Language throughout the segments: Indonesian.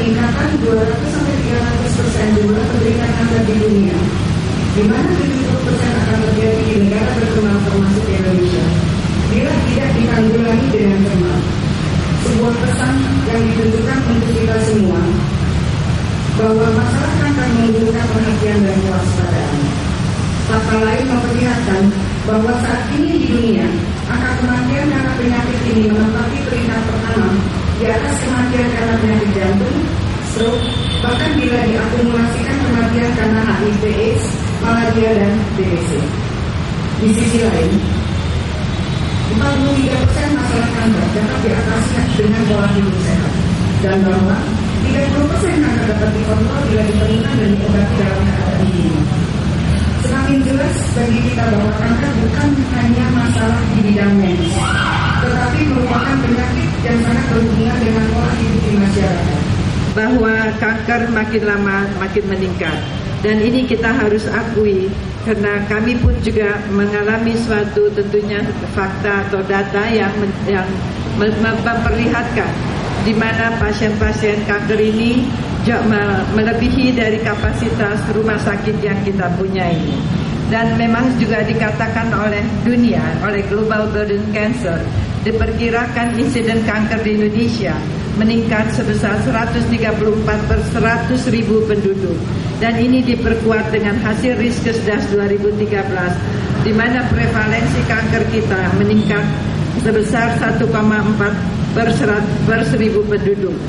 peningkatan 200-300% jumlah penderita kanker di dunia, di mana 70% akan terjadi di negara berkembang termasuk Indonesia, bila tidak ditanggulangi dengan cermat. Sebuah pesan yang ditentukan untuk kita semua, bahwa masalah kanker membutuhkan perhatian dan kewaspadaan. Fakta lain memperlihatkan bahwa saat ini di dunia, angka kematian karena penyakit ini menempati peringkat pertama di atas kematian karena penyakit jantung, stroke, bahkan bila diakumulasikan kematian karena HIV/AIDS, malaria, dan TBC. Di sisi lain, 43% masalah kanker dapat diatasi dengan pola hidup sehat, dan bahwa 30% kanker dapat dikontrol bila ditemukan dan diobati dalam keadaan ini. Semakin jelas bagi kita bahwa kanker bukan hanya masalah di bidang medis, tetapi merupakan penyakit yang sangat berhubungan dengan pola hidup di masyarakat. Bahwa kanker makin lama makin meningkat, dan ini kita harus akui, karena kami pun juga mengalami suatu tentunya fakta atau data yang memperlihatkan di mana pasien-pasien kanker ini melebihi dari kapasitas rumah sakit yang kita punya ini. Dan memang juga dikatakan oleh dunia, oleh Global Burden Cancer, diperkirakan insiden kanker di Indonesia meningkat sebesar 134 per 100.000 penduduk. Dan ini diperkuat dengan hasil Riskesdas 2013, di mana prevalensi kanker kita meningkat sebesar 1,4 per 1.000 penduduk.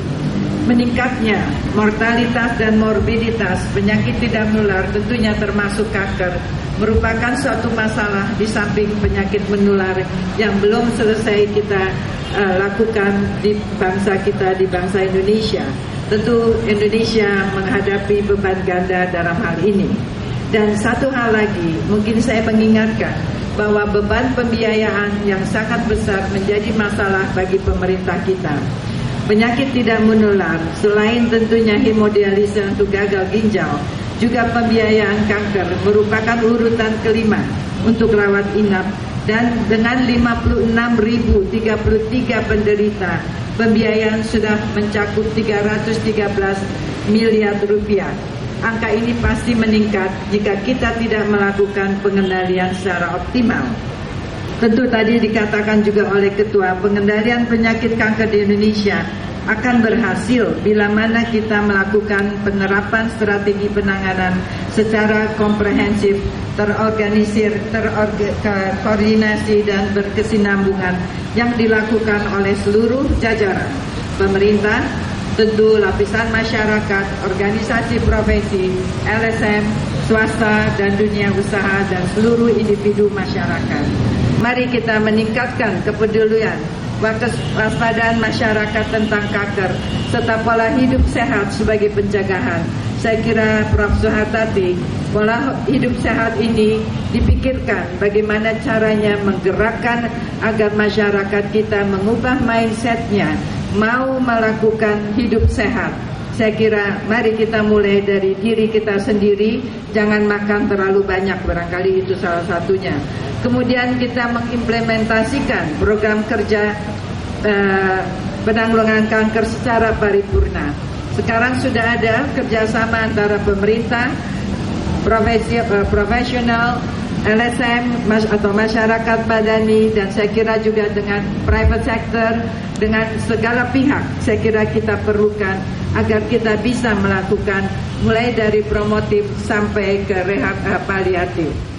Meningkatnya mortalitas dan morbiditas penyakit tidak menular, tentunya termasuk kanker, merupakan suatu masalah di samping penyakit menular yang belum selesai kita lakukan di bangsa kita, di bangsa Indonesia. Tentu Indonesia menghadapi beban ganda dalam hal ini. Dan satu hal lagi, mungkin saya mengingatkan bahwa beban pembiayaan yang sangat besar menjadi masalah bagi pemerintah kita. Penyakit tidak menular, selain tentunya hemodialisa untuk gagal ginjal, juga pembiayaan kanker merupakan urutan kelima untuk rawat inap, dan dengan 56.033 penderita, pembiayaan sudah mencakup 313 miliar rupiah. Angka ini pasti meningkat jika kita tidak melakukan pengendalian secara optimal. Tentu tadi dikatakan juga oleh Ketua, pengendalian penyakit kanker di Indonesia akan berhasil bila mana kita melakukan penerapan strategi penanganan secara komprehensif, terorganisir, terkoordinasi dan berkesinambungan yang dilakukan oleh seluruh jajaran pemerintah, tentu lapisan masyarakat, organisasi profesi, LSM, swasta dan dunia usaha, dan seluruh individu masyarakat. Mari kita meningkatkan kepedulian, kewaspadaan masyarakat tentang kanker, serta pola hidup sehat sebagai pencegahan. Saya kira Prof. Suhartati, pola hidup sehat ini dipikirkan bagaimana caranya menggerakkan agar masyarakat kita mengubah mindsetnya, mau melakukan hidup sehat. Saya kira mari kita mulai dari diri kita sendiri, jangan makan terlalu banyak, barangkali itu salah satunya. Kemudian kita mengimplementasikan program kerja penanggulangan kanker secara paripurna. Sekarang sudah ada kerjasama antara pemerintah, profesional, LSM atau masyarakat madani, dan saya kira juga dengan private sector, dengan segala pihak. Saya kira kita perlukan agar kita bisa melakukan mulai dari promotif sampai ke rehab paliatif.